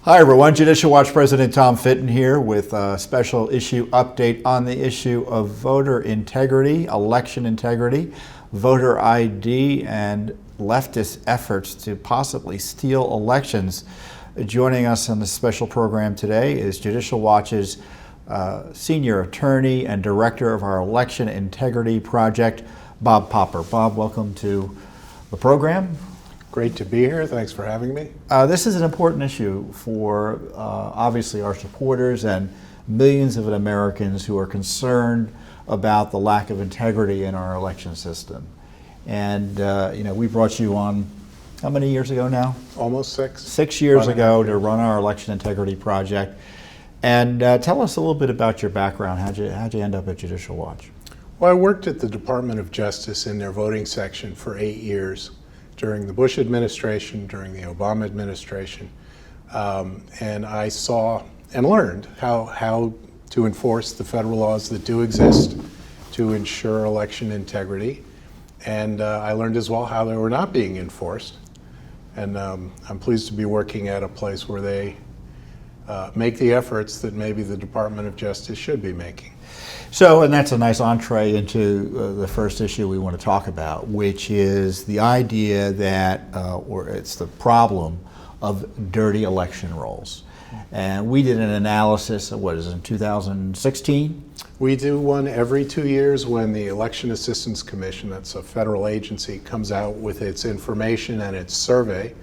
Hi everyone, Judicial Watch President Tom Fitton here with a special issue update on the issue of voter integrity, election integrity, voter ID, and leftist efforts to possibly steal elections. Joining us on this special program today is Judicial Watch's senior attorney and director of our election integrity project, Bob Popper. Bob, welcome to the program. Great to be here. Thanks for having me. This is an important issue for obviously our supporters and millions of Americans who are concerned about the lack of integrity in our election system. And we brought you on how many years ago now? Almost 6. 6 years ago to run our election integrity project. And tell us a little bit about your background. How'd you end up at Judicial Watch? Well, I worked at the Department of Justice in their voting section for 8 years. During the Bush administration, during the Obama administration, and I saw and learned how to enforce the federal laws that do exist to ensure election integrity, and I learned as well how they were not being enforced, and I'm pleased to be working at a place where they make the efforts that maybe the Department of Justice should be making. So, and that's a nice entree into the first issue we want to talk about, which is the idea that, or it's the problem of dirty election rolls. And we did an analysis of, what is it, in 2016? We do one every 2 years when the Election Assistance Commission, that's a federal agency, comes out with its information and its survey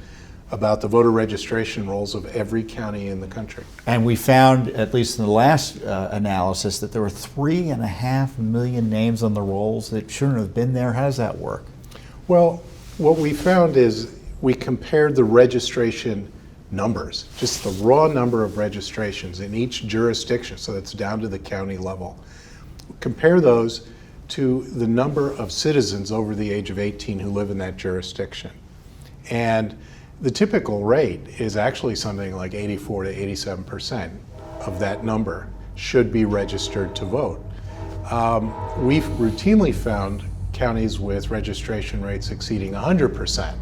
about the voter registration rolls of every county in the country. And we found, at least in the last analysis, that there were 3.5 million names on the rolls that shouldn't have been there. How does that work? Well, what we found is we compared the registration numbers, just the raw number of registrations in each jurisdiction, so that's down to the county level. Compare those to the number of citizens over the age of 18 who live in that jurisdiction. And the typical rate is actually something like 84 to 87% of that number should be registered to vote. We've routinely found counties with registration rates exceeding 100%.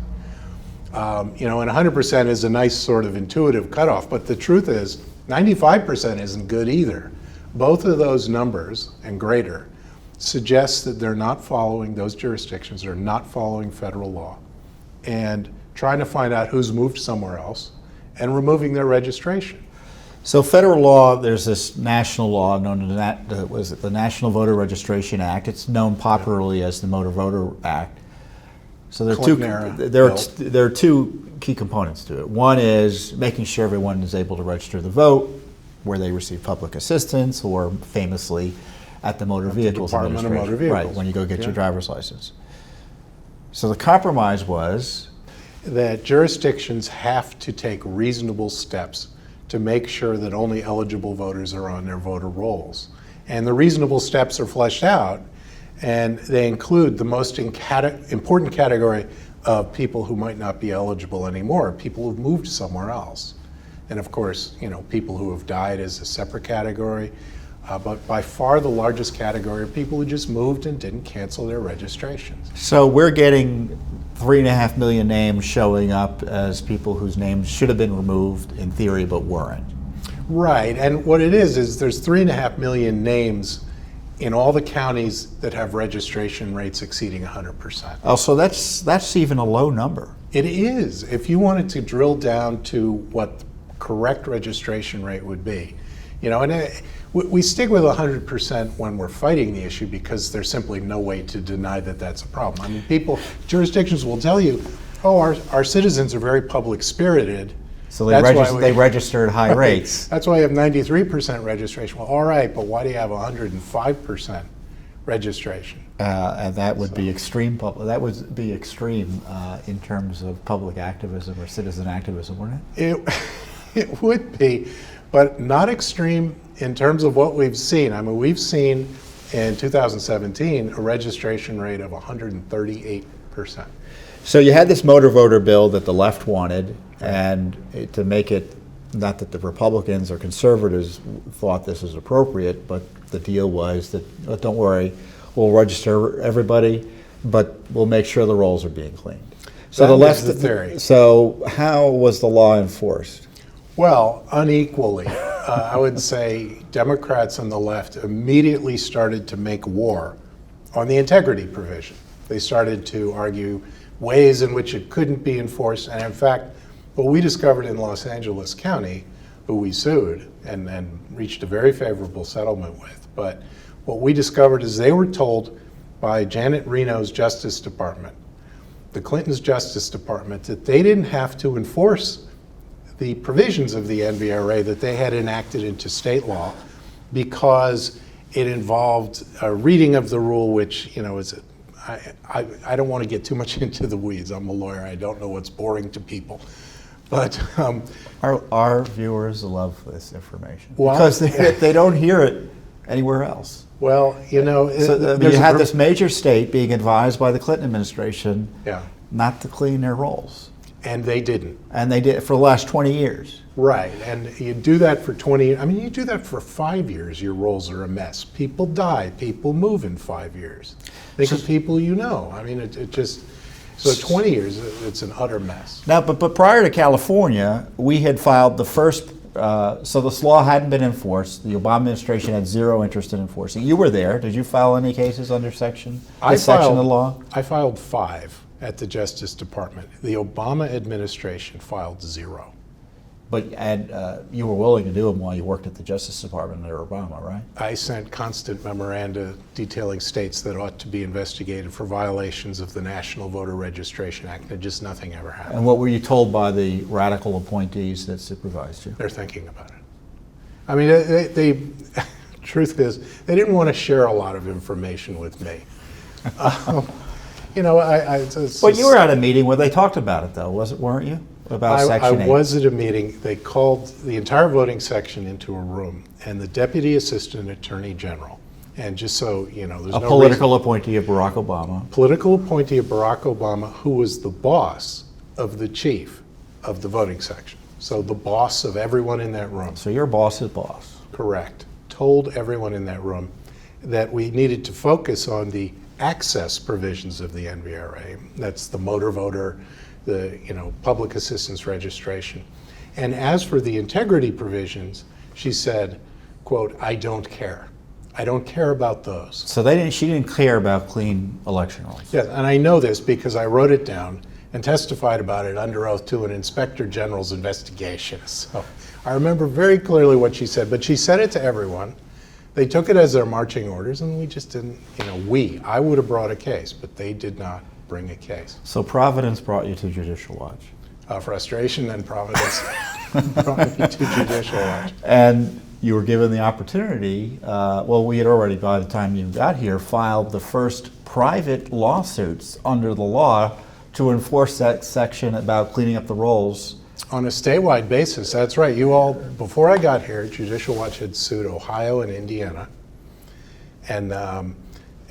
And 100% is a nice sort of intuitive cutoff, but the truth is 95% isn't good either. Both of those numbers and greater suggest that they're not following, those jurisdictions are not following federal law and trying to find out who's moved somewhere else and removing their registration. So federal law, there's this national law known as the National Voter Registration Act. It's known popularly as the Motor Voter Act. So there are two key components to it. One is making sure everyone is able to register to vote, where they receive public assistance, or famously at the Motor Vehicles Department of Motor Vehicles. Right, when you go get your driver's license. So the compromise was that jurisdictions have to take reasonable steps to make sure that only eligible voters are on their voter rolls. And the reasonable steps are fleshed out, and they include the most important category of people who might not be eligible anymore, people who've moved somewhere else. And of course, people who have died is a separate category, but by far the largest category are people who just moved and didn't cancel their registrations. So we're getting 3.5 million names showing up as people whose names should have been removed in theory but weren't. Right, and what it is there's 3.5 million names in all the counties that have registration rates exceeding 100%. Oh, so that's even a low number. It is. If you wanted to drill down to what the correct registration rate would be, we stick with 100% when we're fighting the issue because there's simply no way to deny that that's a problem. I mean, jurisdictions will tell you, our citizens are very public spirited. So they register at high rates. That's why you have 93% registration. Well, all right, but why do you have 105% registration? And that would be extreme. That would be extreme in terms of public activism or citizen activism, wouldn't it? It would be, but not extreme in terms of what we've seen. I mean, we've seen in 2017 a registration rate of 138%. So you had this motor voter bill that the left wanted, and to make it, not that the Republicans or conservatives thought this was appropriate, but the deal was that, don't worry, we'll register everybody, but we'll make sure the rolls are being cleaned. So that was the theory. So how was the law enforced? Well, unequally. I would say Democrats on the left immediately started to make war on the integrity provision. They started to argue ways in which it couldn't be enforced. And in fact, what we discovered in Los Angeles County, who we sued and reached a very favorable settlement with, but what we discovered is they were told by Janet Reno's Justice Department, the Clintons' Justice Department, that they didn't have to enforce the provisions of the NVRA that they had enacted into state law because it involved a reading of the rule, which, you know, is, I don't want to get too much into the weeds. I'm a lawyer. I don't know what's boring to people. But our viewers love this information well, because they don't hear it anywhere else. Well, you know, so, you had this major state being advised by the Clinton administration not to clean their rolls. And they didn't. And they did for the last 20 years. Right, and you do that for 20, I mean, you do that for 5 years, your rolls are a mess. People die, people move in 5 years. Think of people you know. I mean, it just, so 20 years, it's an utter mess. Now, but prior to California, we had filed the first, so this law hadn't been enforced. The Obama administration had zero interest in enforcing. You were there. Did you file any cases under section of the law? I filed 5 at the Justice Department. The Obama administration filed 0. But you were willing to do them while you worked at the Justice Department under Obama, right? I sent constant memoranda detailing states that ought to be investigated for violations of the National Voter Registration Act, and just nothing ever happened. And what were you told by the radical appointees that supervised you? They're thinking about it. I mean, they truth is, they didn't want to share a lot of information with me. You know, But you were at a meeting where they talked about it, though, weren't you? About Section 8. I was at a meeting. They called the entire voting section into a room, and the Deputy Assistant Attorney General, and just so you know, there's a no political appointee of Barack Obama. Political appointee of Barack Obama, who was the boss of the chief of the voting section. So the boss of everyone in that room. So your boss's boss. Correct. Told everyone in that room that we needed to focus on the access provisions of the NVRA. That's the motor voter, the public assistance registration. And as for the integrity provisions, she said, quote, I don't care. I don't care about those. So she didn't care about clean election rolls. Yes, and I know this because I wrote it down and testified about it under oath to an Inspector General's investigation. So I remember very clearly what she said, but she said it to everyone. They took it as their marching orders, and we just didn't, I would have brought a case, but they did not bring a case. So Providence brought you to Judicial Watch. Frustration and Providence brought me to Judicial Watch. And you were given the opportunity, we had already, by the time you got here, filed the first private lawsuits under the law to enforce that section about cleaning up the rolls. On a statewide basis, that's right. You all, before I got here, Judicial Watch had sued Ohio and Indiana. And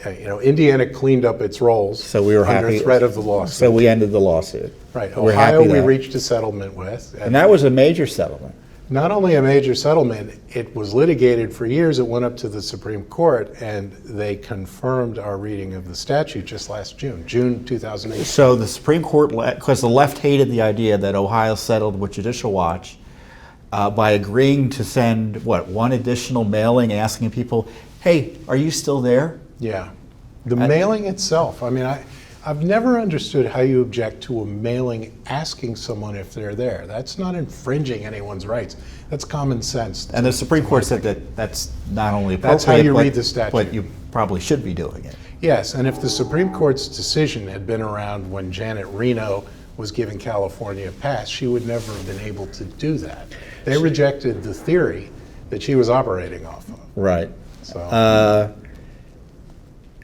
Indiana cleaned up its rolls, so we were under happy. Threat of the lawsuit. So we ended the lawsuit. Right. We're Ohio happy we that. reached a settlement with. And that was a major settlement. Not only a major settlement, it was litigated for years. It went up to the Supreme Court, and they confirmed our reading of the statute just last June 2008. So the Supreme Court, because the left hated the idea that Ohio settled with Judicial Watch by agreeing to send, one additional mailing asking people, hey, are you still there? Yeah. The mailing itself, I mean, I've never understood how you object to a mailing asking someone if they're there. That's not infringing anyone's rights. That's common sense. And the Supreme Court said that that's not only appropriate, that's how you read the statute. But you probably should be doing it. Yes, and if the Supreme Court's decision had been around when Janet Reno was giving California a pass, she would never have been able to do that. They rejected the theory that she was operating off of. Right. So.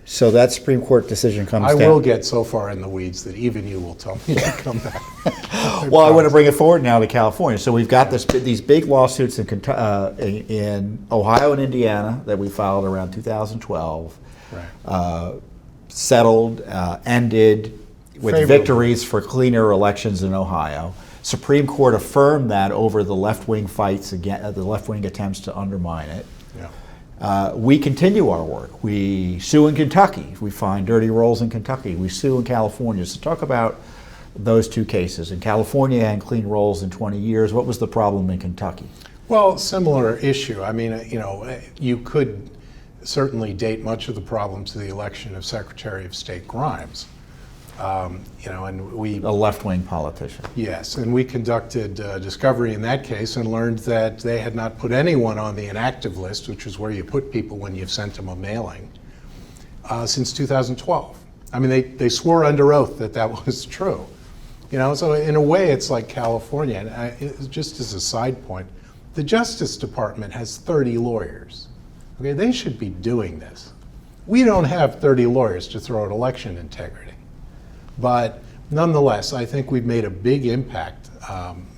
So that Supreme Court decision comes down. I will get so far in the weeds that even you will tell me to come back. Well, I want to bring it forward now to California. So we've got these big lawsuits in Ohio and Indiana that we filed around 2012, Right. Settled, ended with Favorable. victories for cleaner elections in Ohio. Supreme Court affirmed that over the left-wing fights, the left-wing attempts to undermine it. Yeah. We continue our work. We sue in Kentucky. We find dirty rolls in Kentucky. We sue in California. So talk about those two cases. In California, you had clean rolls in 20 years. What was the problem in Kentucky? Well, similar issue. I mean, you could certainly date much of the problem to the election of Secretary of State Grimes. And we... A left-wing politician. Yes, and we conducted discovery in that case and learned that they had not put anyone on the inactive list, which is where you put people when you've sent them a mailing, since 2012. I mean, they swore under oath that that was true. So in a way, it's like California. And just as a side point, the Justice Department has 30 lawyers. Okay, they should be doing this. We don't have 30 lawyers to throw at election integrity. But nonetheless, I think we've made a big impact.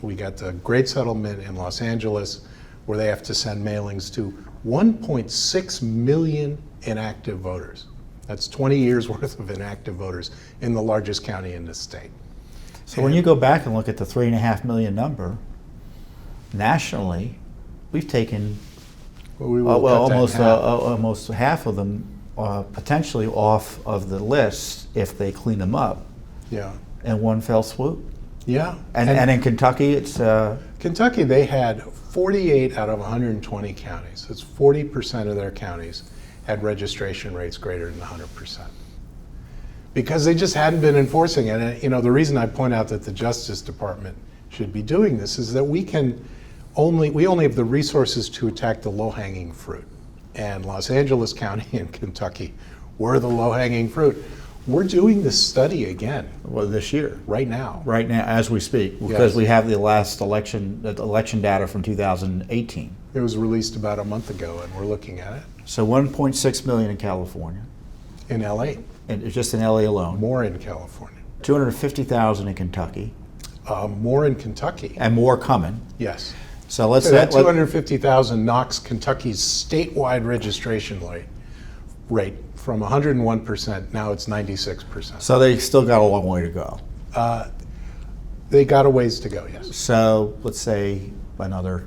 We got the great settlement in Los Angeles where they have to send mailings to 1.6 million inactive voters. That's 20 years worth of inactive voters in the largest county in the state. So when you go back and look at the 3.5 million number, nationally, we've taken almost half of them potentially off of the list if they clean them up. Yeah. In one fell swoop. Yeah. And in Kentucky, it's... Kentucky, they had 48 out of 120 counties. That's 40% of their counties had registration rates greater than 100%. Because they just hadn't been enforcing it. And the reason I point out that the Justice Department should be doing this is that we only have the resources to attack the low-hanging fruit. And Los Angeles County and Kentucky were the low-hanging fruit. We're doing this study again. Well, this year. Right now. Right now, as we speak, because we have the last election data from 2018. It was released about a month ago, and we're looking at it. So 1.6 million in California. In LA. And it's just in LA alone. More in California. 250,000 in Kentucky. More in Kentucky. And more coming. Yes. So let's say that 250,000 knocks Kentucky's statewide registration rate from 101%, now it's 96%. So they still got a long way to go. They got a ways to go, yes. So let's say another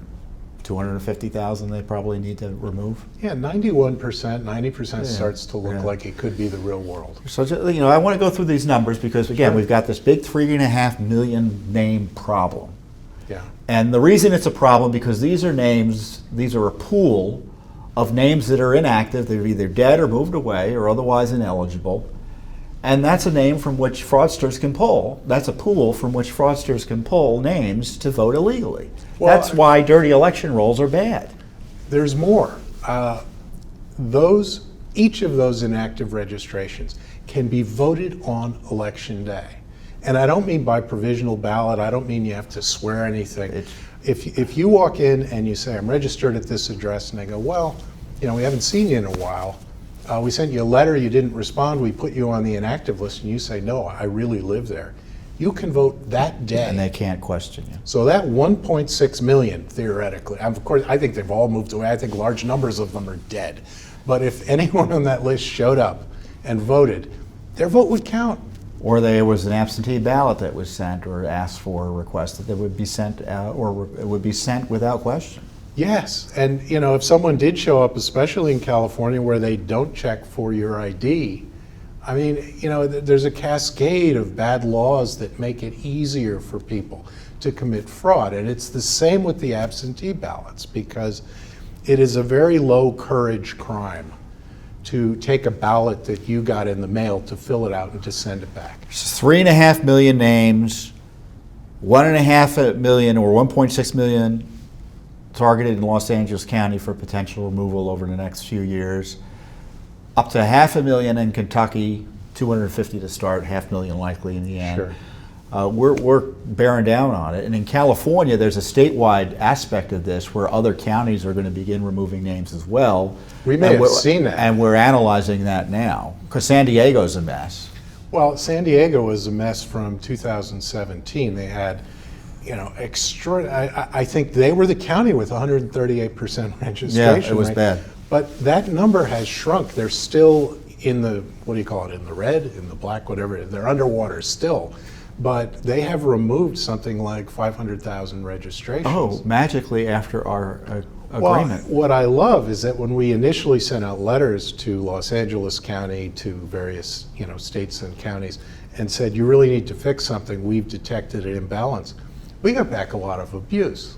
250,000 they probably need to remove? Yeah, 91%, 90% starts to look like it could be the real world. So, I want to go through these numbers because, again, we've got this big 3.5 million name problem. Yeah. And the reason it's a problem because these are a pool of names that are inactive. They're either dead or moved away or otherwise ineligible. And that's a name from which fraudsters can pull. That's a pool from which fraudsters can pull names to vote illegally. Well, that's why dirty election rolls are bad. There's more. Each of those inactive registrations can be voted on election day. And I don't mean by provisional ballot. I don't mean you have to swear anything. If you walk in and you say, I'm registered at this address, and they go, well, we haven't seen you in a while. We sent you a letter, you didn't respond, we put you on the inactive list, and you say, no, I really live there. You can vote that day. And they can't question you. So that 1.6 million, theoretically, of course, I think they've all moved away. I think large numbers of them are dead. But if anyone on that list showed up and voted, their vote would count. Or there was an absentee ballot that was sent or asked for or requested that would be sent or it would be sent without question. Yes, and if someone did show up, especially in California where they don't check for your ID, I mean, there's a cascade of bad laws that make it easier for people to commit fraud. And it's the same with the absentee ballots because it is a very low courage crime to take a ballot that you got in the mail, to fill it out and to send it back. 3.5 million names, 1.5 million or 1.6 million targeted in Los Angeles County for potential removal over the next few years. Up to 500,000 in Kentucky, 250 to start, 500,000 likely in the end. Sure. We're bearing down on it. And in California, there's a statewide aspect of this where other counties are going to begin removing names as well. We may have seen that. And we're analyzing that now because San Diego's a mess. Well, San Diego was a mess from 2017. They had, I think they were the county with 138% registration. Yeah, it was bad. But that number has shrunk. They're still in the, in the red, in the black, whatever. They're underwater still. But they have removed something like 500,000 registrations. Oh, magically after our agreement. Well, what I love is that when we initially sent out letters to Los Angeles County, to various states and counties, and said, you really need to fix something, we've detected an imbalance, we got back a lot of abuse.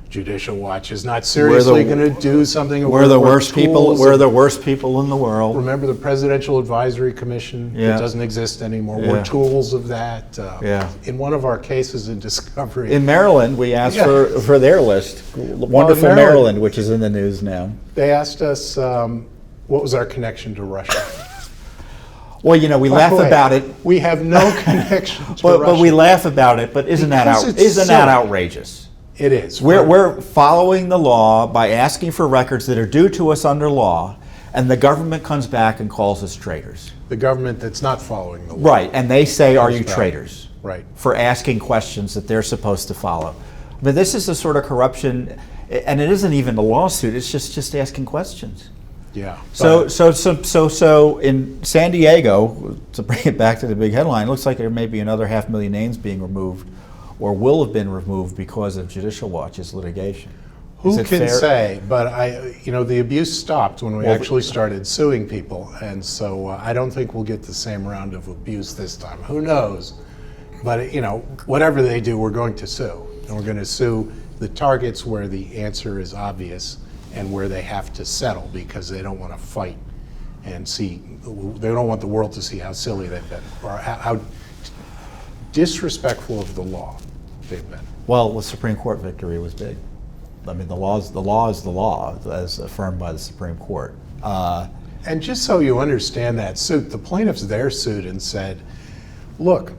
Judicial Watch is not seriously going to do something. We're the worst people. We're the worst people in the world. Remember the Presidential Advisory Commission? Yeah. It doesn't exist anymore. Yeah. We're tools of that. Yeah. In one of our cases in Discovery, In Maryland, we asked for their list. Wonderful Maryland, which is in the news now. they asked us what was our connection to Russia. Well, we By laugh the way, about it, We have no connection to but Russia. we laugh about it. But isn't Because that it's silly. outrageous? It is. We're following the law by asking for records that are due to us under law, and the government comes back and calls us traitors. The government that's not following the law. Right, and they say, are you back. traitors? Right. For asking questions that they're supposed to follow. But this is the sort of corruption, and it isn't even a lawsuit, it's just asking questions. Yeah. So in San Diego, to bring it back to the big headline, it looks like there may be another 500,000 names being removed, or will have been removed because of Judicial Watch's litigation. Who it can fair? say? But the abuse stopped when we Well, actually started suing people, and so I don't think we'll get the same round of abuse this time. Who knows? But whatever they do, we're going to sue, and we're going to sue the targets where the answer is obvious and where they have to settle because they don't want to fight and see. They don't want the world to see how silly they've been or how disrespectful of the law they've been. Well, the Supreme Court victory was big. I mean, the law is the law, as affirmed by the Supreme Court. And just so you understand that suit, the plaintiffs there sued and said, look,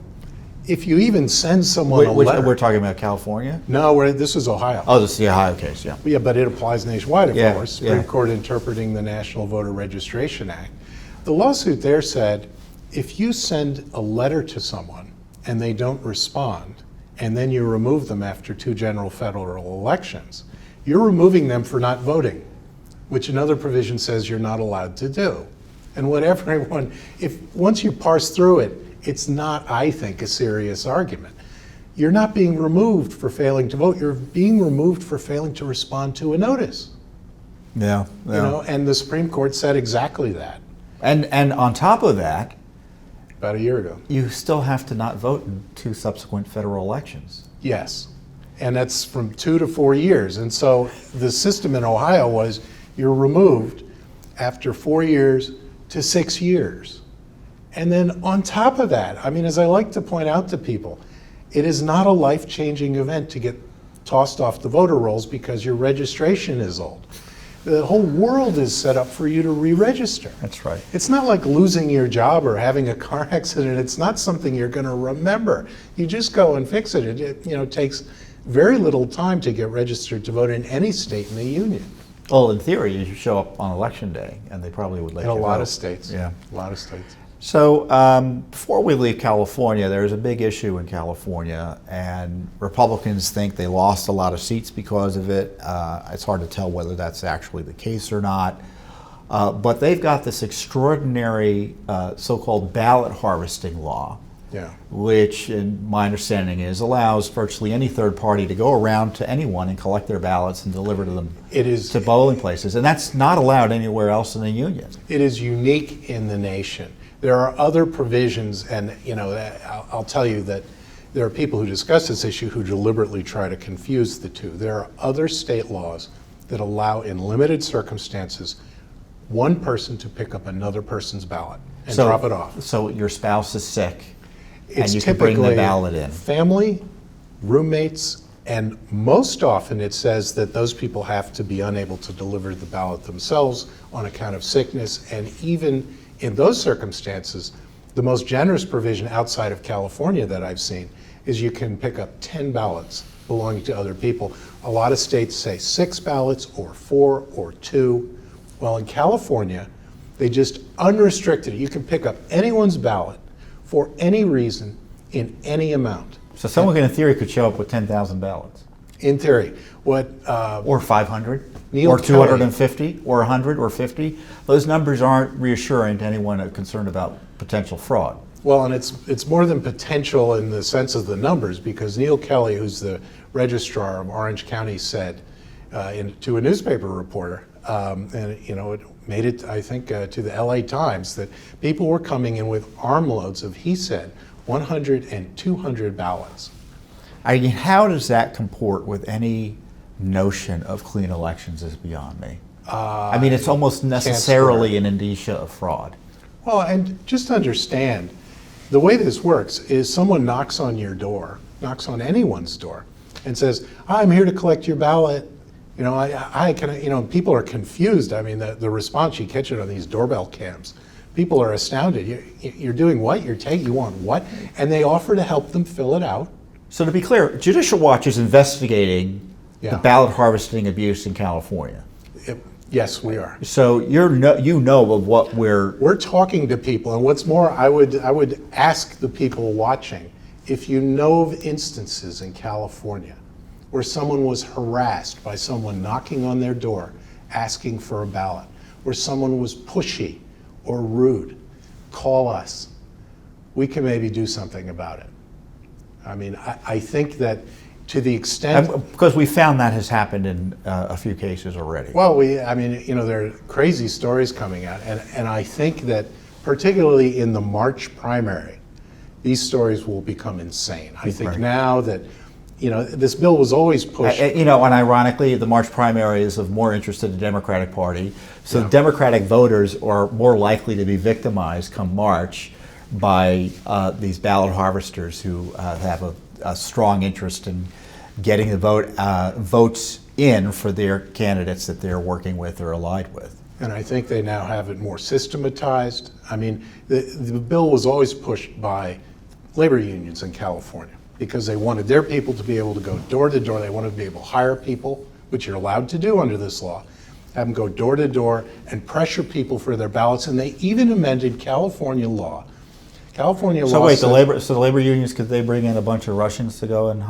if you even send someone a letter. We're talking about California? No, this is Ohio. Oh, this is the Ohio case, yeah. Yeah, but it applies nationwide, of Yeah, course. Supreme Court interpreting the National Voter Registration Act. The lawsuit there said, if you send a letter to someone and they don't respond, and then you remove them after 2 general federal elections, you're removing them for not voting, which another provision says you're not allowed to do. And once you parse through it, it's not, I think, a serious argument. You're not being removed for failing to vote. You're being removed for failing to respond to a notice. Yeah. And the Supreme Court said exactly that. And on top of that, about a year ago. you still have to not vote in 2 subsequent federal elections. Yes. And that's from 2 to 4 years. And so the system in Ohio was you're removed after 4 years to 6 years. And then on top of that, as I like to point out to people, it is not a life-changing event to get tossed off the voter rolls because your registration is old. The whole world is set up for you to re-register. That's right. It's not like losing your job or having a car accident. It's not something you're going to remember. You just go and fix it. It takes very little time to get registered to vote in any state in the union. Well, in theory, you should show up on election day, and they probably would let In you a lot vote. of states. Yeah. A lot of states. So before we leave California, there's a big issue in California, and Republicans think they lost a lot of seats because of it. It's hard to tell whether that's actually the case or not. But they've got this extraordinary so-called ballot harvesting law, Yeah. which, in my understanding is, allows virtually any third party to go around to anyone and collect their ballots and deliver to them to polling places. And that's not allowed anywhere else in the union. It is unique in the nation. There are other provisions, and I'll tell you that there are people who discuss this issue who deliberately try to confuse the two. There are other state laws that allow, in limited circumstances, one person to pick up another person's ballot and drop it off. So your spouse is sick, and It's you can bring the typically ballot in. family, roommates, and most often it says that those people have to be unable to deliver the ballot themselves on account of sickness, and even in those circumstances, the most generous provision outside of California that I've seen is you can pick up 10 ballots belonging to other people. A lot of states say 6 ballots or 4 or 2. Well, in California, they just unrestricted it. You can pick up anyone's ballot for any reason in any amount. So someone in theory could show up with 10,000 ballots. In theory, Or 500, Neil or Kelly. 250, or 100, or 50. Those numbers aren't reassuring to anyone concerned about potential fraud. Well, and it's more than potential in the sense of the numbers, because Neil Kelly, who's the registrar of Orange County, said to a newspaper reporter, and it made it, I think, to the LA Times, that people were coming in with armloads of, he said, 100 and 200 ballots. I mean, how does that comport with any notion of clean elections is beyond me. I mean, it's almost necessarily an indicia of fraud. Well, and just understand, the way this works is someone knocks on your door, knocks on anyone's door, and says, I'm here to collect your ballot. People are confused. I mean, the response you catch it on these doorbell cams. People are astounded. You're doing what? You want what? And they offer to help them fill it out. So to be clear, Judicial Watch is investigating the ballot harvesting abuse in California. Yes, we are. So you know of what we're talking to people, and what's more, I would ask the people watching if you know of instances in California where someone was harassed by someone knocking on their door asking for a ballot, where someone was pushy or rude. Call us. We can maybe do something about it. I mean, I think that to the extent... Because we found that has happened in a few cases already. Well, there are crazy stories coming out, and I think that particularly in the March primary, these stories will become insane. I think now that, this bill was always pushed... and ironically, the March primary is of more interest to the Democratic Party, so Democratic voters are more likely to be victimized come March by these ballot harvesters who have a strong interest in getting the votes in for their candidates that they're working with or allied with. And I think they now have it more systematized. I mean, the bill was always pushed by labor unions in California because they wanted their people to be able to go door to door. They wanted to be able to hire people, which you're allowed to do under this law, have them go door to door and pressure people for their ballots. And they even amended California law. So wait, the labor unions, could they bring in a bunch of Russians to go and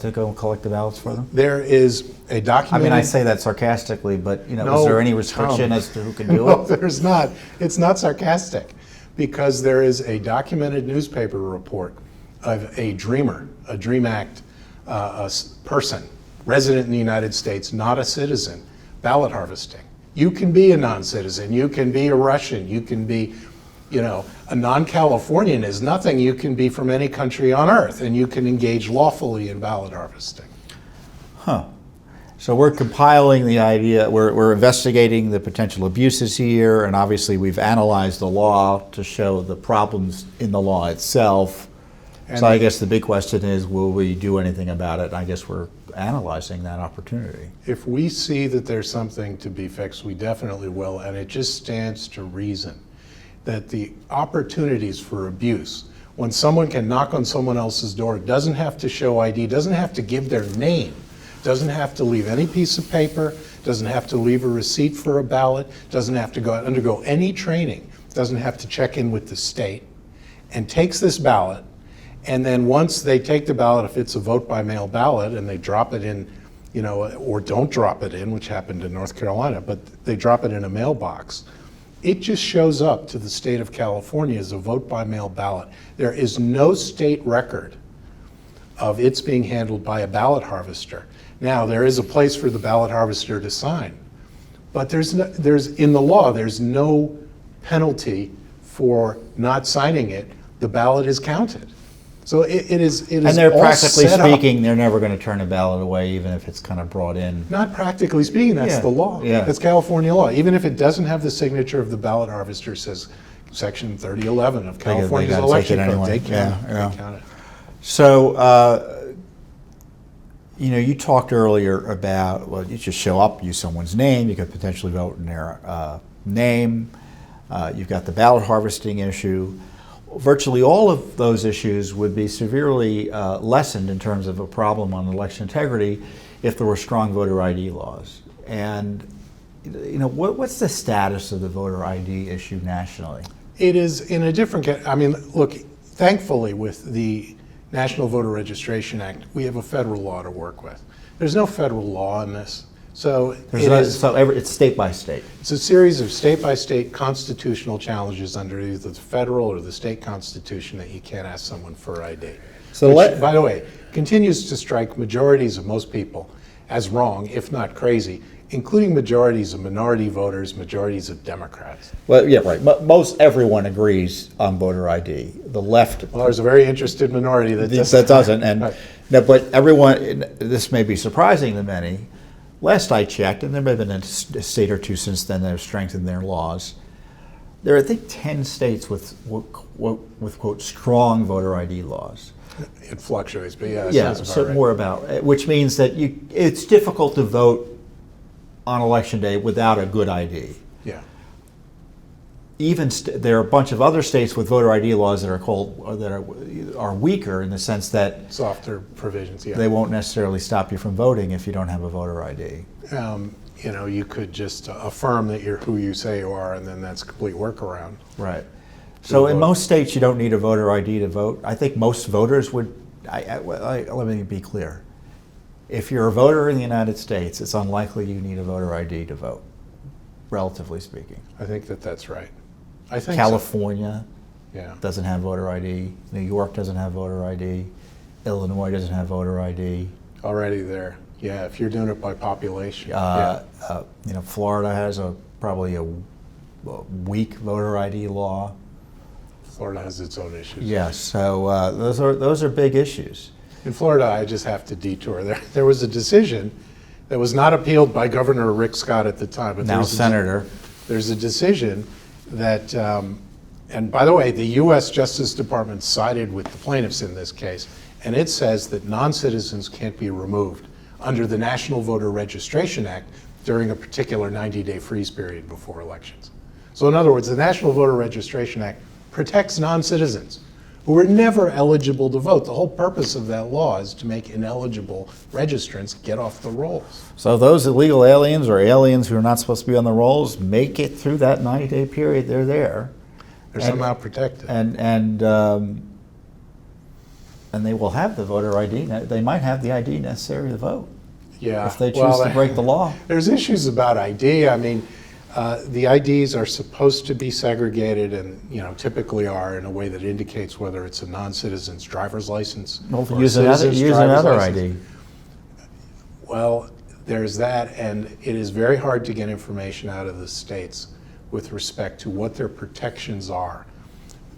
to go and collect the ballots for them? There is a document. I mean, I say that sarcastically, but is there any restriction as to who can do it? No, there's not. It's not sarcastic, because there is a documented newspaper report of a dreamer, a DREAM Act person, resident in the United States, not a citizen, ballot harvesting. You can be a non-citizen. You can be a Russian. You can be a non-Californian is nothing. You can be from any country on earth, and you can engage lawfully in ballot harvesting. Huh. So we're compiling the idea, we're investigating the potential abuses here, and obviously we've analyzed the law to show the problems in the law itself. And so I guess the big question is, will we do anything about it? And I guess we're analyzing that opportunity. If we see that there's something to be fixed, we definitely will, and it just stands to reason that the opportunities for abuse, when someone can knock on someone else's door, doesn't have to show ID, doesn't have to give their name, doesn't have to leave any piece of paper, doesn't have to leave a receipt for a ballot, doesn't have to undergo any training, doesn't have to check in with the state, and takes this ballot, and then once they take the ballot, if it's a vote by mail ballot, and they drop it in, or don't drop it in, which happened in North Carolina, but they drop it in a mailbox, it just shows up to the state of California as a vote by mail ballot. There is no state record of it's being handled by a ballot harvester. Now, there is a place for the ballot harvester to sign, but in the law, there's no penalty for not signing it. The ballot is counted. So it is and they're practically speaking, they're never going to turn a ballot away, even if it's kind of brought in. Not practically speaking, that's the law. Yeah. That's California law. Even if it doesn't have the signature of the ballot harvester, says Section 3011 of California's election code. Anyway. They count it. So, you talked earlier about, well, you just show up, use someone's name, you could potentially vote in their name. You've got the ballot harvesting issue. Virtually all of those issues would be severely lessened in terms of a problem on election integrity if there were strong voter ID laws. And what's the status of the voter ID issue nationally? It is in a different. Look, thankfully with the National Voter Registration Act, we have a federal law to work with. There's no federal law in this. So it's state by state. It's a series of state by state constitutional challenges under either the federal or the state constitution that you can't ask someone for ID. Which, by the way, continues to strike majorities of most people as wrong, if not crazy, including majorities of minority voters, majorities of Democrats. Well, yeah, right. Most everyone agrees on voter ID. The left. Well, there's a very interested minority that doesn't. And Right. no, but everyone. This may be surprising to many. Last I checked, and there may have been a state or two since then that have strengthened their laws. There are, I think, 10 states with quote strong voter ID laws. It fluctuates, but yeah, Yeah, sounds about so right. more about, which means that it's difficult to vote on election day without a good ID. Yeah. Even there are a bunch of other states with voter ID laws that are are weaker in the sense that Softer provisions, yeah. they won't necessarily stop you from voting if you don't have a voter ID. You could just affirm that you're who you say you are, and then that's a complete workaround. Right. So in vote. most states, you don't need a voter ID to vote. I think most voters would. Let me be clear. If you're a voter in the United States, it's unlikely you need a voter ID to vote, relatively speaking. I think that's right. I think California so. Yeah. doesn't have voter ID. New York doesn't have voter ID. Illinois doesn't have voter ID. Already there. Yeah, if you're doing it by population. Florida has probably a weak voter ID law. Florida has its own issues. Yes, so those are big issues. In Florida, I just have to detour. There was a decision that was not appealed by Governor Rick Scott at the time. But Now Senator. There's a decision that, and by the way, the U.S. Justice Department sided with the plaintiffs in this case, and it says that non-citizens can't be removed under the National Voter Registration Act during a particular 90-day freeze period before elections. So in other words, the National Voter Registration Act protects non-citizens who were never eligible to vote. The whole purpose of that law is to make ineligible registrants get off the rolls. So those illegal aliens or aliens who are not supposed to be on the rolls make it through that 90-day period. They're there. They're somehow protected. And they will have the voter ID. They might have the ID necessary to vote. Yeah. If they choose to break the law. There's issues about ID. I mean, the IDs are supposed to be segregated, and typically are in a way that indicates whether it's a non-citizen's driver's license Well, or use a citizen's driver's another license. ID. Well, there's that, and it is very hard to get information out of the states with respect to what their protections are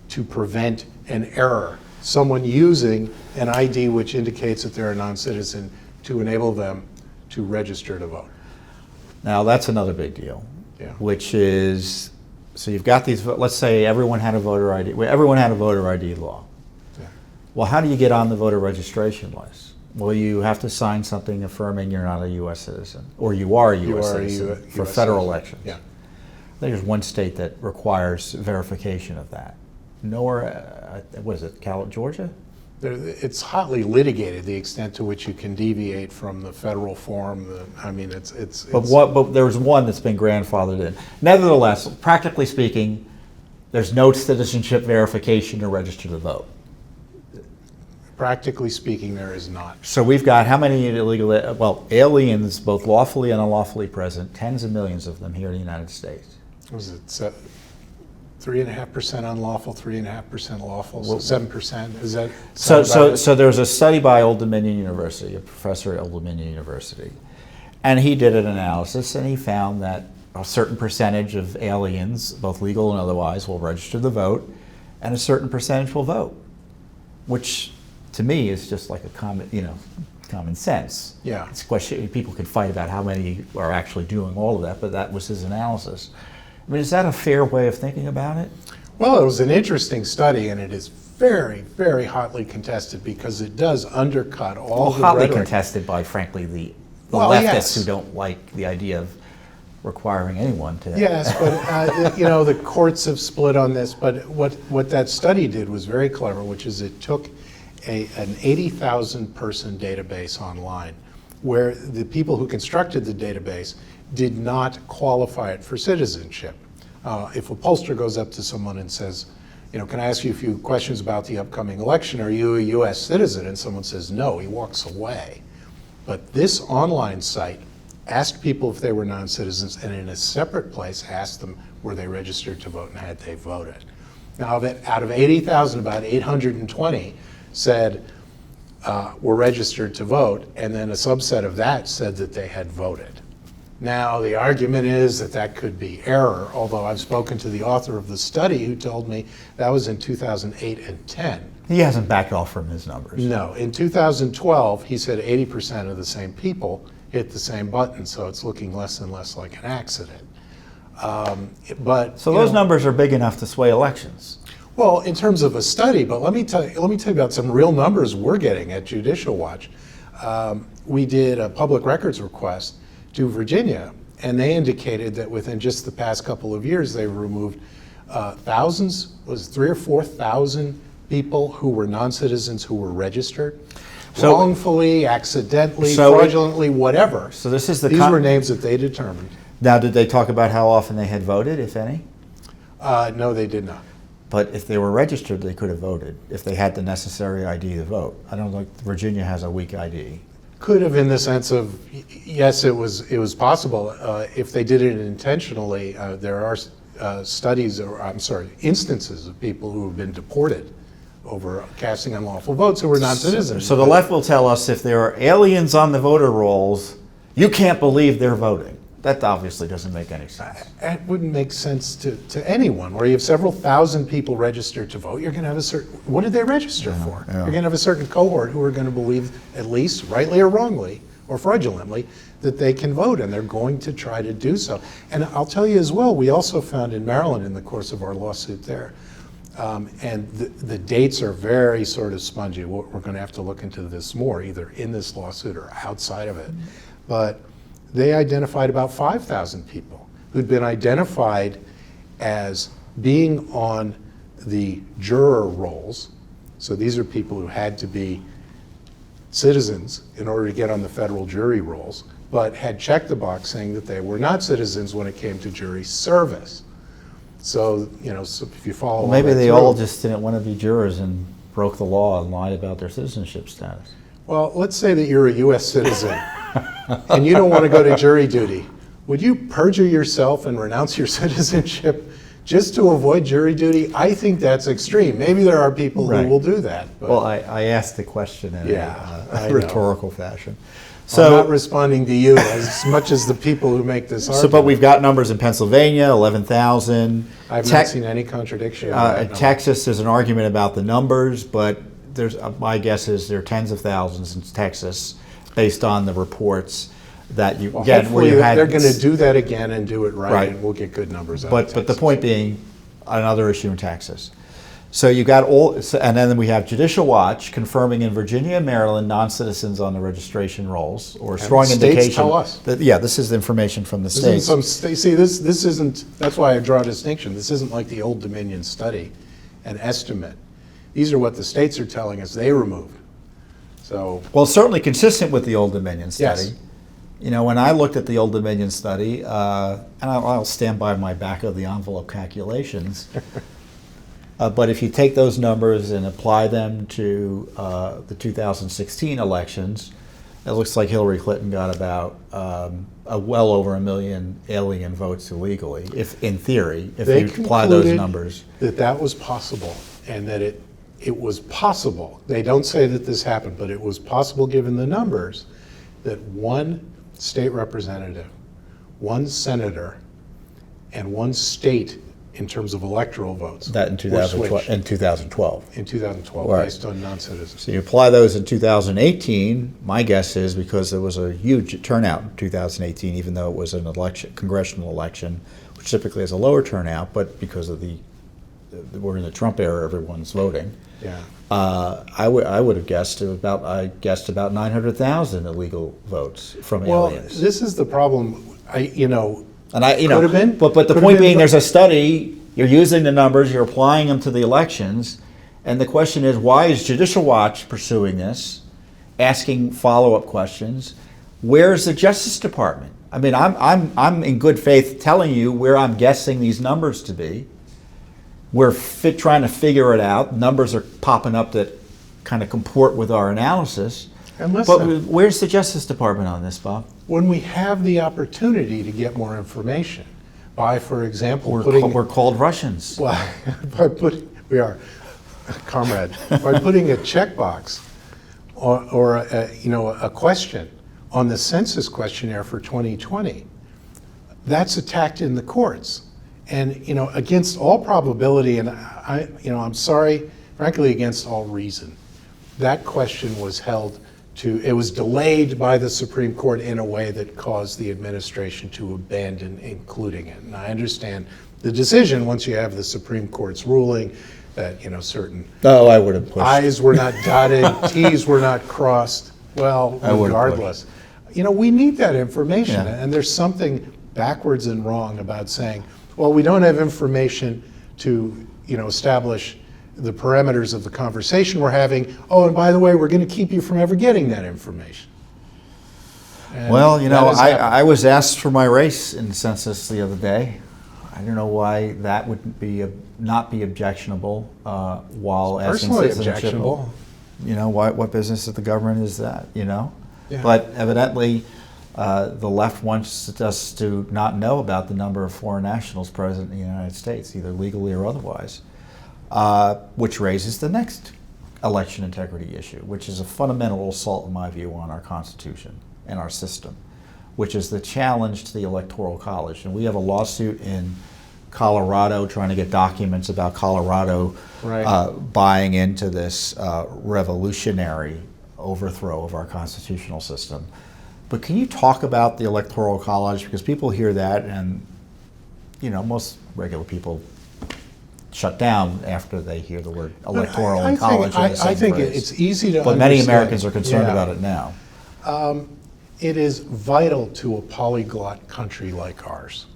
to prevent an error. Someone using an ID which indicates that they're a non-citizen to enable them to register to vote. Now that's another big deal. Yeah. Which is, so you've got these. Let's say everyone had a voter ID. Everyone had a voter ID law. Yeah. Well, how do you get on the voter registration list? Well, you have to sign something affirming you're not a U.S. citizen, or you are a U.S. citizen for US federal citizen. elections. Yeah. I think there's one state that requires verification of that. Nowhere, what is it, Georgia? It's hotly litigated, the extent to which you can deviate from the federal form. But there's one that's been grandfathered in. Nevertheless, practically speaking, there's no citizenship verification to register to vote. Practically speaking, there is not. So we've got how many aliens, both lawfully and unlawfully present, tens of millions of them here in the United States. Was it 3.5% unlawful, 3.5% lawful, so 7%? Is that so there's a study by Old Dominion University, a professor at Old Dominion University, and he did an analysis, and he found that a certain percentage of aliens, both legal and otherwise, will register to vote, and a certain percentage will vote, which to me is just like a common sense. Yeah. It's a question. People could fight about how many are actually doing all of that, but that was his analysis. I mean, is that a fair way of thinking about it? Well, it was an interesting study, and it is very, very hotly contested because it does undercut all the hotly rhetoric. Contested by, frankly, the Well, leftists yes. who don't like the idea of requiring anyone to. Yes, but the courts have split on this. But what that study did was very clever, which is it took an 80,000 person database online, where the people who constructed the database did not qualify it for citizenship. If a pollster goes up to someone and says, can I ask you a few questions about the upcoming election? Are you a U.S. citizen? And someone says no, he walks away. But this online site asked people if they were non-citizens, and in a separate place asked them were they registered to vote and had they voted. Now, out of 80,000, about 820 said were registered to vote, and then a subset of that said that they had voted. Now, the argument is that that could be error, although I've spoken to the author of the study who told me that was in 2008 and 10. He hasn't backed off from his numbers. No, in 2012, he said 80% of the same people hit the same button, so it's looking less and less like an accident. So those numbers are big enough to sway elections. Well, in terms of a study, but let me tell you about some real numbers we're getting at Judicial Watch. We did a public records request to Virginia, and they indicated that within just the past couple of years, they've removed thousands, was 3,000 or 4,000 people who were non-citizens who were registered, wrongfully, accidentally, fraudulently, whatever. So this is these were names that they determined. Now, did they talk about how often they had voted, if any? No, they did not. But if they were registered, they could have voted if they had the necessary ID to vote. I don't think Virginia has a weak ID. Could have, in the sense of, yes, it was possible. If they did it intentionally, there are studies, or I'm sorry, instances of people who have been deported over casting unlawful votes who were non-citizens. So the left will tell us if there are aliens on the voter rolls, you can't believe they're voting. That obviously doesn't make any sense. It wouldn't make sense to anyone. Where you have several thousand people registered to vote, you're going to have a certain, what did they register for? Yeah. You're going to have a certain cohort who are going to believe, at least rightly or wrongly, or fraudulently, that they can vote, and they're going to try to do so. And I'll tell you as well, we also found in Maryland in the course of our lawsuit there, and the dates are very sort of spongy. We're going to have to look into this more, either in this lawsuit or outside of it. But they identified about 5,000 people who'd been identified as being on the juror rolls. So these are people who had to be citizens in order to get on the federal jury rolls, but had checked the box saying that they were not citizens when it came to jury service. So, so if you follow Well, maybe they all just didn't want to be jurors and broke the law and lied about their citizenship status. Well, let's say that you're a U.S. citizen and you don't want to go to jury duty. Would you perjure yourself and renounce your citizenship just to avoid jury duty? I think that's extreme. Maybe there are people who will do that. But well, I asked the question in a rhetorical fashion. So I'm not responding to you as much as the people who make this argument. But we've got numbers in Pennsylvania, 11,000. I've not seen any contradiction. In Texas, there's an argument about the numbers, but my guess is there are tens of thousands in Texas, based on the reports that you get. Hopefully they're going to do that again and do it right, and we'll get good numbers out of Texas. But the point being, another issue in Texas. So you got and then we have Judicial Watch confirming in Virginia and Maryland non-citizens on the registration rolls, or strong indication. States tell us. This is information from the states. This isn't. That's why I draw a distinction. This isn't like the Old Dominion study, an estimate. These are what the states are telling us they removed. So well, certainly consistent with the Old Dominion study. Yes. When I looked at the Old Dominion study, and I'll stand by my back of the envelope calculations. But if you take those numbers and apply them to the 2016 elections, it looks like Hillary Clinton got about well over 1 million alien votes illegally, if in theory, if you apply those numbers. That was possible, and that it was possible. They don't say that this happened, but it was possible given the numbers that one state representative, one senator, and one state in terms of electoral votes. That in 2012. In 2012, right, based on non-citizens. So you apply those in 2018. My guess is because there was a huge turnout in 2018, even though it was an congressional election, which typically has a lower turnout, but because of we're in the Trump era, everyone's voting. Yeah. I would have guessed about 900,000 illegal votes from aliens. Well, this is the problem. Could have been. But the point being, there's a study. You're using the numbers. You're applying them to the elections, and the question is, why is Judicial Watch pursuing this, asking follow-up questions? Where's the Justice Department? I mean, I'm in good faith telling you where I'm guessing these numbers to be. We're trying to figure it out. Numbers are popping up that kind of comport with our analysis. And listen, but where's the Justice Department on this, Bob? When we have the opportunity to get more information, by, for example, we're called Russians. Well, we are, comrade. By putting a checkbox or a question on the census questionnaire for 2020, that's attacked in the courts. And against all probability, and I'm sorry, frankly, against all reason, that question was it was delayed by the Supreme Court in a way that caused the administration to abandon including it. And I understand the decision once you have the Supreme Court's ruling that certain I would have pushed. I's were not dotted, T's were not crossed. Well, regardless, we need that information, and there's something backwards and wrong about saying, well, we don't have information to establish the parameters of the conversation we're having. Oh, and by the way, we're going to keep you from ever getting that information. And well, I was asked for my race in the census the other day. I don't know why that would not be objectionable while asking personally citizenship. Objectionable. What business of the government is that? Yeah. But evidently, the left wants us to not know about the number of foreign nationals present in the United States, either legally or otherwise, which raises the next election integrity issue, which is a fundamental assault, in my view, on our Constitution and our system, which is the challenge to the Electoral College. And we have a lawsuit in Colorado trying to get documents about Colorado buying into this revolutionary overthrow of our constitutional system. But can you talk about the Electoral College? Because people hear that and, most regular people shut down after they hear the word electoral and college. I think it's easy to understand. But many Americans are concerned about it now. It is vital to a polyglot country like ours,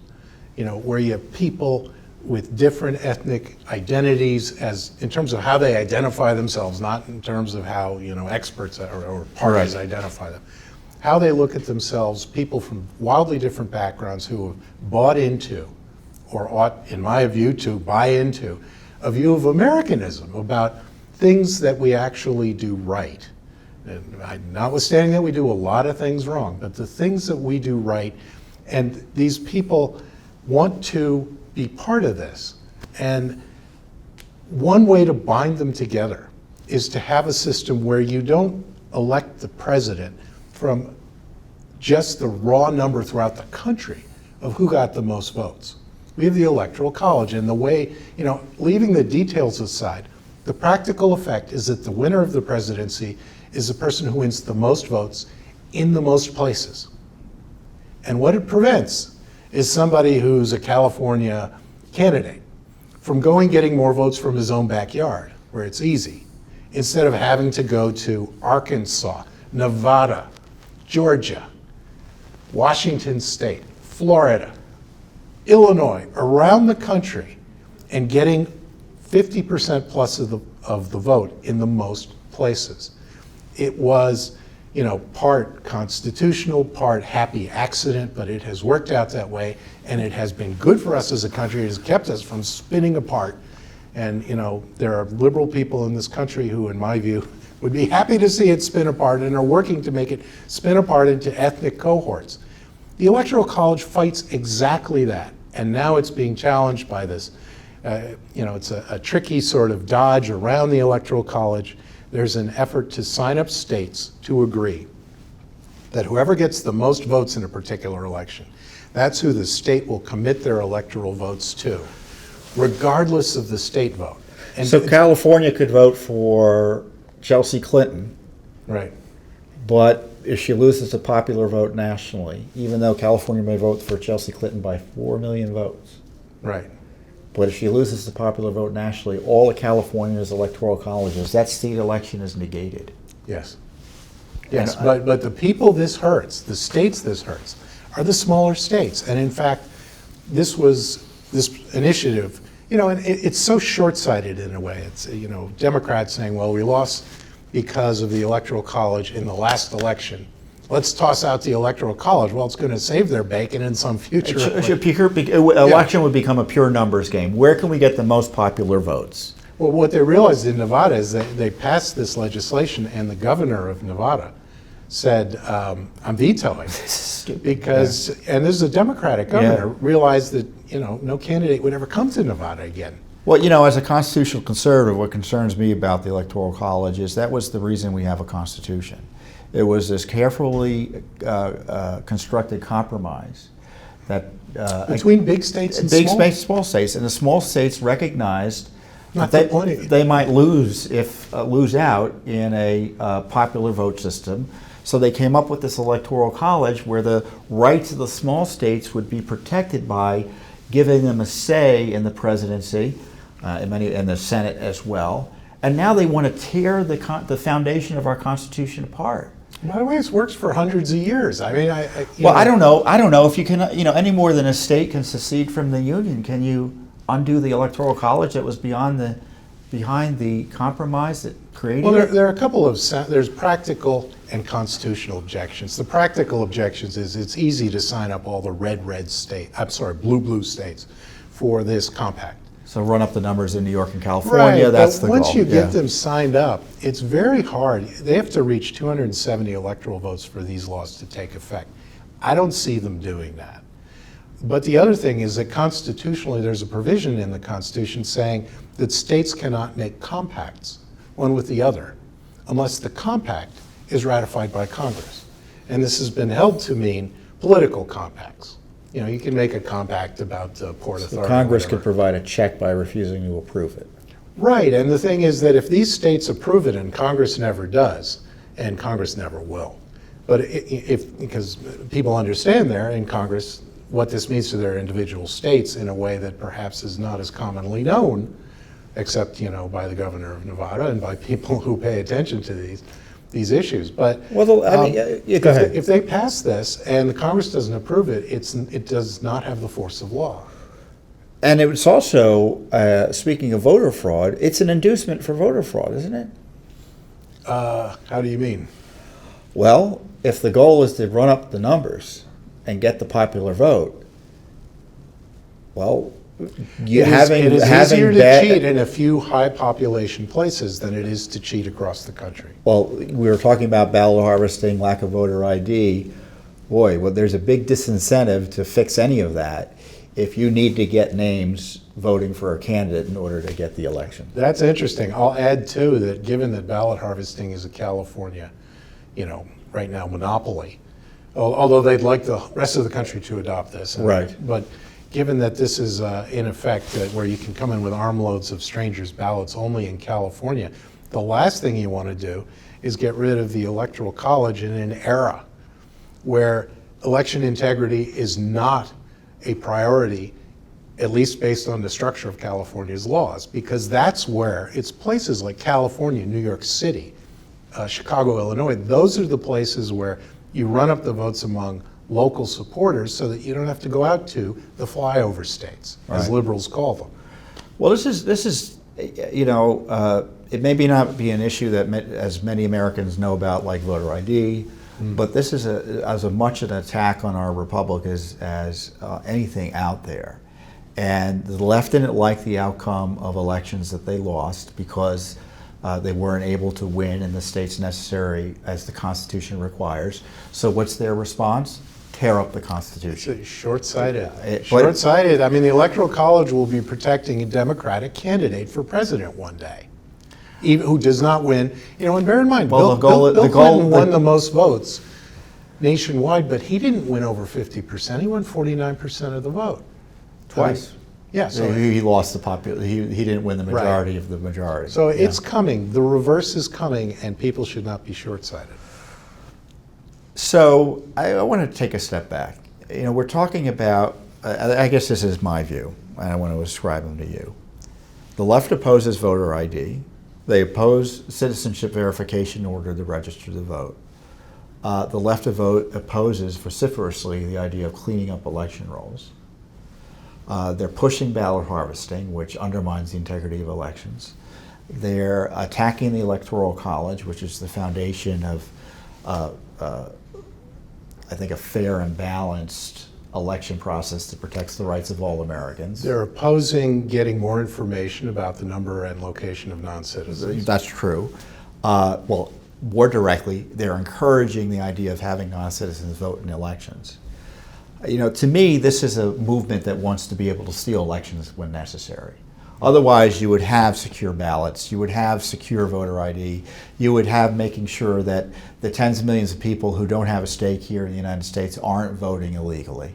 where you have people with different ethnic identities in terms of how they identify themselves, not in terms of how, experts or parties identify them. How they look at themselves, people from wildly different backgrounds who have bought into, or ought, in my view, to buy into, a view of Americanism about things that we actually do right. And notwithstanding that we do a lot of things wrong, but the things that we do right, and these people want to be part of this. And one way to bind them together is to have a system where you don't elect the president from just the raw number throughout the country of who got the most votes. We have the Electoral College, and the way, leaving the details aside, the practical effect is that the winner of the presidency is the person who wins the most votes in the most places. And what it prevents is somebody who's a California candidate from getting more votes from his own backyard, where it's easy, instead of having to go to Arkansas, Nevada, Georgia, Washington State, Florida, Illinois, around the country, and getting 50% plus of the vote in the most places. It was, part constitutional, part happy accident, but it has worked out that way, and it has been good for us as a country. It has kept us from spinning apart. And, there are liberal people in this country who, in my view, would be happy to see it spin apart and are working to make it spin apart into ethnic cohorts. The Electoral College fights exactly that, and now it's being challenged by this. It's a tricky sort of dodge around the Electoral College. There's an effort to sign up states to agree that whoever gets the most votes in a particular election, that's who the state will commit their electoral votes to, regardless of the state vote. And so California could vote for Chelsea Clinton, right? But if she loses a popular vote nationally, even though California may vote for Chelsea Clinton by 4 million votes, right? But if she loses the popular vote nationally, all of California's electoral colleges, that state election is negated. Yes. Yes, but the people this hurts, the states this hurts, are the smaller states. And in fact, this initiative, and it's so short-sighted in a way. It's, Democrats saying, well, we lost because of the Electoral College in the last election. Let's toss out the Electoral College. Well, it's going to save their bacon in some future election would become a pure numbers game. Where can we get the most popular votes? Well, what they realized in Nevada is that they passed this legislation, and the governor of Nevada said, I'm vetoing because, and this is a Democratic governor, realized that, no candidate would ever come to Nevada again. Well, you know, as a constitutional conservative, what concerns me about the Electoral College is that was the reason we have a constitution. It was this carefully constructed compromise that Between big states and big small? states, small states, and the small states recognized Not that the point. they might lose out in a popular vote system. So they came up with this Electoral College where the rights of the small states would be protected by giving them a say in the presidency and the Senate as well. And now they want to tear the foundation of our Constitution apart. By the way, this works for hundreds of years. I mean, I don't know. I don't know if you can, any more than a state can secede from the Union. Can you undo the Electoral College that was behind the compromise that created Well, it? there are a couple of, there's practical and constitutional objections. The practical objections is it's easy to sign up all the blue states for this compact. So run up the numbers in New York and California, that's the goal. Once you get them signed up, it's very hard. They have to reach 270 electoral votes for these laws to take effect. I don't see them doing that. But the other thing is that constitutionally, there's a provision in the Constitution saying that states cannot make compacts one with the other unless the compact is ratified by Congress. And this has been held to mean political compacts. You can make a compact about Port Authority. Congress could provide a check by refusing to approve it. Right, and the thing is that if these states approve it, and Congress never does, and Congress never will, but because people understand there in Congress what this means to their individual states in a way that perhaps is not as commonly known, except by the governor of Nevada and by people who pay attention to these issues. But Well, I mean, go ahead. if they pass this and the Congress doesn't approve it, it does not have the force of law. And it's also, speaking of voter fraud, it's an inducement for voter fraud, isn't it? How do you mean? Well, if the goal is to run up the numbers and get the popular vote, well, It is easier to cheat in a few high population places than it is to cheat across the country. Well, we were talking about ballot harvesting, lack of voter ID. Boy, well, there's a big disincentive to fix any of that if you need to get names voting for a candidate in order to get the election. That's interesting. I'll add too that given that ballot harvesting is a California, right now monopoly, although they'd like the rest of the country to adopt this. Right. But given that this is in effect where you can come in with armloads of strangers' ballots only in California, the last thing you want to do is get rid of the Electoral College in an era where election integrity is not a priority, at least based on the structure of California's laws, because that's where it's places like California, New York City, Chicago, Illinois, those are the places where you run up the votes among local supporters so that you don't have to go out to the flyover states, as Right. liberals call them. Well, this is it may not be an issue that as many Americans know about, like voter ID, but this is as much an attack on our republic as anything out there. And the left didn't like the outcome of elections that they lost because they weren't able to win in the states necessary as the Constitution requires. So what's their response? Tear up the Constitution. Short-sighted. But- Short-sighted. I mean, the Electoral College will be protecting a Democratic candidate for president one day, even who does not win. And bear in mind, Well, Bill Clinton won the most votes nationwide, but he didn't win over 50%. He won 49% of the vote. Twice. Yeah, so He lost the he didn't win the majority of the majority. So Yeah. it's coming. The reverse is coming, and people should not be short-sighted. So I want to take a step back. We're talking about, I guess this is my view, and I want to ascribe them to you. The left opposes voter ID. They oppose citizenship verification in order to register to vote. The left opposes vociferously the idea of cleaning up election rolls. They're pushing ballot harvesting, which undermines the integrity of elections. They're attacking the Electoral College, which is the foundation of, I think, a fair and balanced election process that protects the rights of all Americans. They're opposing getting more information about the number and location of non-citizens. That's true. Well, more directly, they're encouraging the idea of having non-citizens vote in elections. To me, this is a movement that wants to be able to steal elections when necessary. Otherwise, you would have secure ballots, you would have secure voter ID, you would have making sure that the tens of millions of people who don't have a stake here in the United States aren't voting illegally.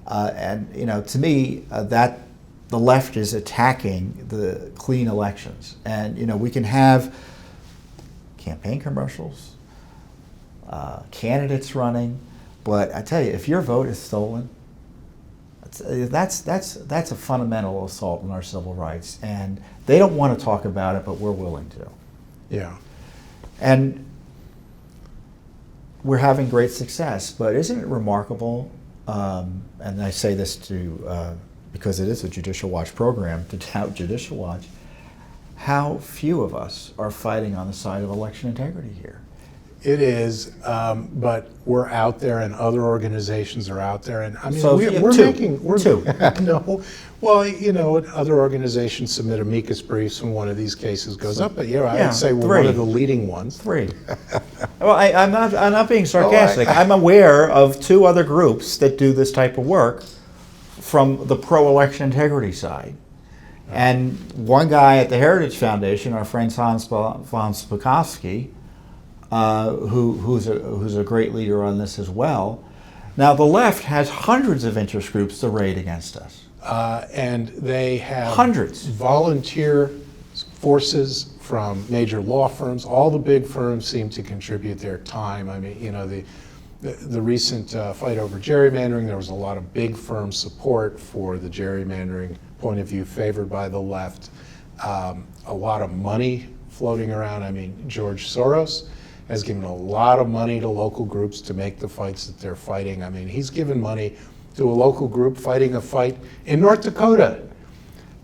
And to me, that the left is attacking the clean elections. And we can have campaign commercials, candidates running, but I tell you, if your vote is stolen, that's a fundamental assault on our civil rights, and they don't want to talk about it, but we're willing to. Yeah. And we're having great success, but isn't it remarkable? And I say this because it is a Judicial Watch program, to tout Judicial Watch, how few of us are fighting on the side of election integrity here. It is, but we're out there, and other organizations are out there, and I mean, So we're two. making no. Well, other organizations submit amicus briefs when one of these cases goes up, but I would say we're one of the leading ones. 3. Well, I'm not being sarcastic. I'm aware of 2 other groups that do this type of work from the pro-election integrity side. And one guy at the Heritage Foundation, our friend Hans von Spakovsky, who's a great leader on this as well. Now, the left has hundreds of interest groups to raid against us. And they have hundreds. Volunteer forces from major law firms. All the big firms seem to contribute their time. I mean, the recent fight over gerrymandering, there was a lot of big firm support for the gerrymandering point of view favored by the left. A lot of money floating around. I mean, George Soros has given a lot of money to local groups to make the fights that they're fighting. I mean, he's given money to a local group fighting a fight in North Dakota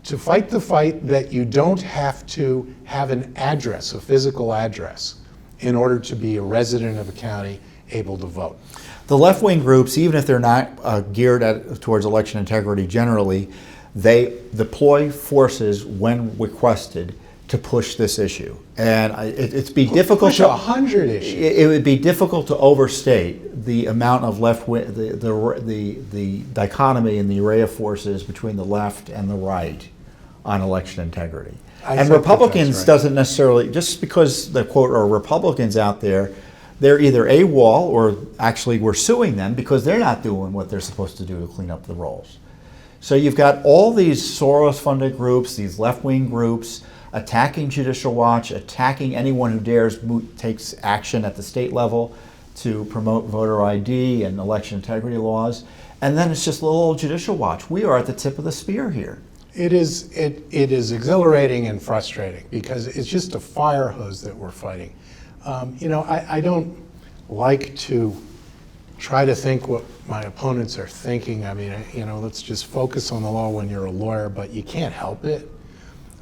to fight the fight that you don't have to have an address, a physical address, in order to be a resident of a county able to vote. The left-wing groups, even if they're not geared towards election integrity generally, they deploy forces when requested to push this issue, and it'd be difficult. Push 100 issues. It would be difficult to overstate the amount of left-wing, the dichotomy and the array of forces between the left and the right on election integrity. And Republicans right. Doesn't necessarily, just because the quote are Republicans out there, they're either AWOL or actually we're suing them because they're not doing what they're supposed to do to clean up the rolls. So you've got all these Soros-funded groups, these left-wing groups, attacking Judicial Watch, attacking anyone who dares takes action at the state level to promote voter ID and election integrity laws. And then it's just little old Judicial Watch. We are at the tip of the spear here. It is exhilarating and frustrating because it's just a fire hose that we're fighting. I don't like to try to think what my opponents are thinking. I mean, let's just focus on the law when you're a lawyer, but you can't help it.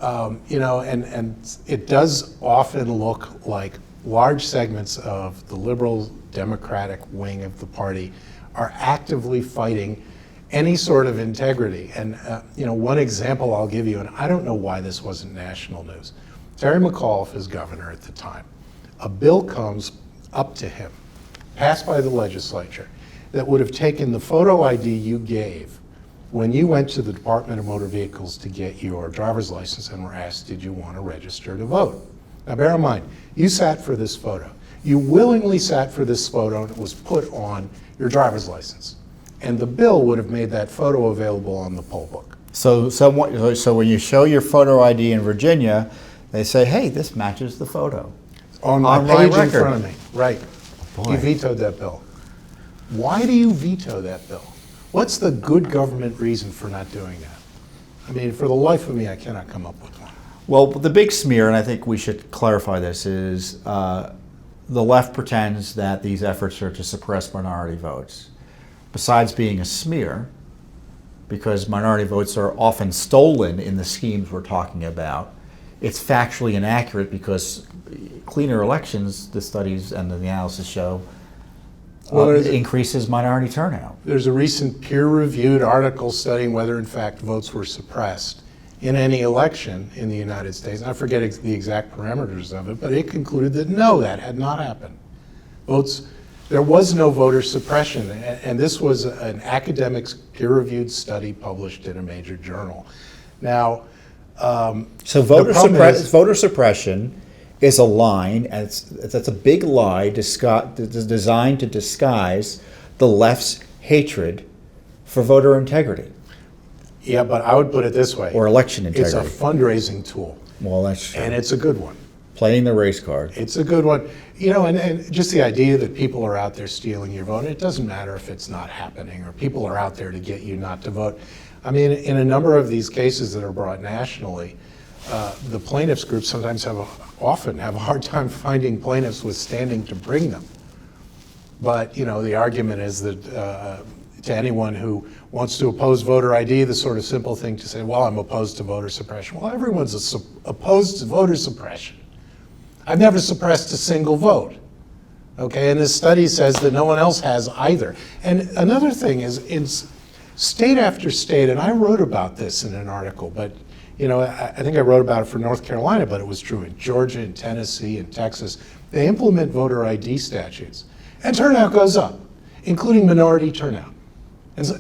And it does often look like large segments of the liberal democratic wing of the party are actively fighting any sort of integrity. And one example I'll give you, and I don't know why this wasn't national news. Terry McAuliffe is governor at the time. A bill comes up to him, passed by the legislature, that would have taken the photo ID you gave when you went to the Department of Motor Vehicles to get your driver's license and were asked, did you want to register to vote? Now bear in mind, you sat for this photo. You willingly sat for this photo and it was put on your driver's license. And the bill would have made that photo available on the poll book. So when you show your photo ID in Virginia, they say, hey, this matches the photo. On my page in record. front of me, right. Boy. You vetoed that bill. Why do you veto that bill? What's the good government reason for not doing that? I mean, for the life of me, I cannot come up with one. Well, the big smear, and I think we should clarify this, is the left pretends that these efforts are to suppress minority votes. Besides being a smear, because minority votes are often stolen in the schemes we're talking about, it's factually inaccurate because cleaner elections, the studies and the analysis show, increases minority turnout. There's a recent peer-reviewed article studying whether in fact votes were suppressed in any election in the United States. I forget the exact parameters of it, but it concluded that no, that had not happened. There was no voter suppression, and this was an academic peer-reviewed study published in a major journal. Now, So voter, problem is- voter suppression is a line, and that's a big lie designed to disguise the left's hatred for voter integrity Yeah, but I would put it this way. or election It's integrity. a fundraising tool, Well, that's true. and it's a good one. Playing the race card. It's a good one. You know, and just the idea that people are out there stealing your vote, it doesn't matter if it's not happening or people are out there to get you not to vote. I mean, in a number of these cases that are brought nationally, the plaintiffs groups sometimes often have a hard time finding plaintiffs with standing to bring them. But, you know, the argument is that to anyone who wants to oppose voter ID, the sort of simple thing to say, well, I'm opposed to voter suppression. Well, everyone's opposed to voter suppression. I've never suppressed a single vote. Okay, and this study says that no one else has either. And another thing is, in state after state, and I wrote about this in an article, but you know, I think I wrote about it for North Carolina, but it was true in Georgia, in Tennessee, in Texas. They implement voter ID statutes, and turnout goes up, including minority turnout.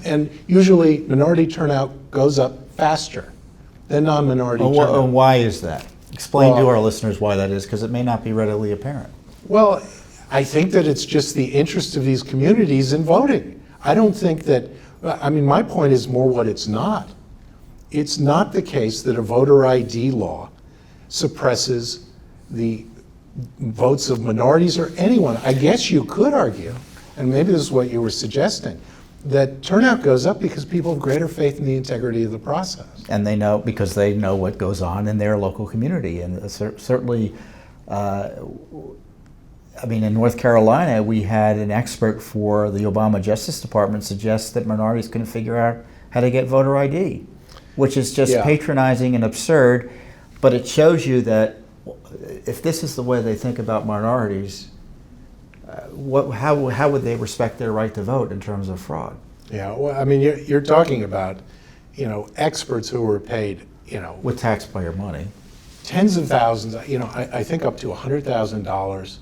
And usually minority turnout goes up faster than non-minority turnout. Why is that? Explain to Well- our listeners why that is, because it may not be readily apparent. Well, I think that it's just the interest of these communities in voting. I don't think that, I mean, my point is more what it's not. It's not the case that a voter ID law suppresses the votes of minorities or anyone. I guess you could argue, and maybe this is what you were suggesting, that turnout goes up because people have greater faith in the integrity of the process. And they know, because they know what goes on in their local community. And certainly, I mean, in North Carolina, we had an expert for the Obama Justice Department suggest that minorities couldn't figure out how to get voter ID, which is just Yeah. patronizing and absurd. But it shows you that if this is the way they think about minorities, how would they respect their right to vote in terms of fraud? Yeah, well, I mean, you're talking about, you know, experts who were paid, you know, With taxpayer money. tens of thousands, you know, I think up to $100,000.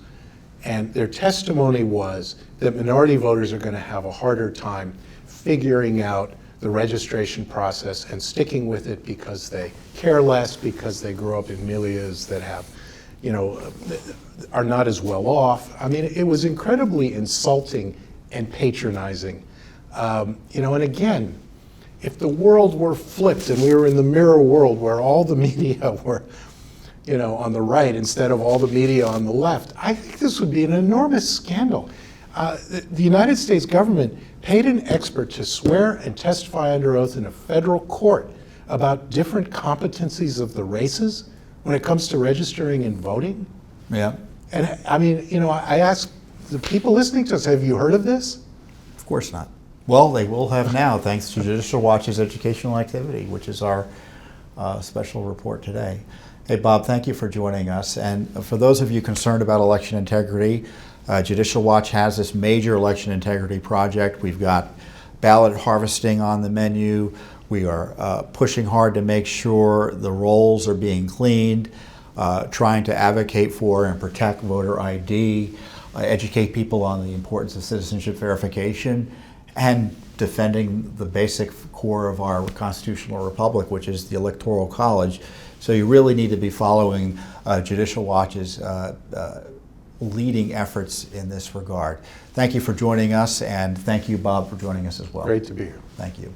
And their testimony was that minority voters are going to have a harder time figuring out the registration process and sticking with it because they care less, because they grew up in milieus that have, you know, are not as well off. I mean, it was incredibly insulting and patronizing. You know, and again, if the world were flipped and we were in the mirror world where all the media were, you know, on the right instead of all the media on the left, I think this would be an enormous scandal. The United States government paid an expert to swear and testify under oath in a federal court about different competencies of the races when it comes to registering and voting. Yeah. And I mean, you know, I ask the people listening to us, have you heard of this? Of course not. Well, they will have now, thanks to Judicial Watch's educational activity, which is our special report today. Hey, Bob, thank you for joining us. And for those of you concerned about election integrity, Judicial Watch has this major election integrity project. We've got ballot harvesting on the menu. We are pushing hard to make sure the rolls are being cleaned, trying to advocate for and protect voter ID, educate people on the importance of citizenship verification, and defending the basic core of our constitutional republic, which is the Electoral College. So you really need to be following Judicial Watch's leading efforts in this regard. Thank you for joining us, and thank you, Bob, for joining us as well. Great to be here. Thank you.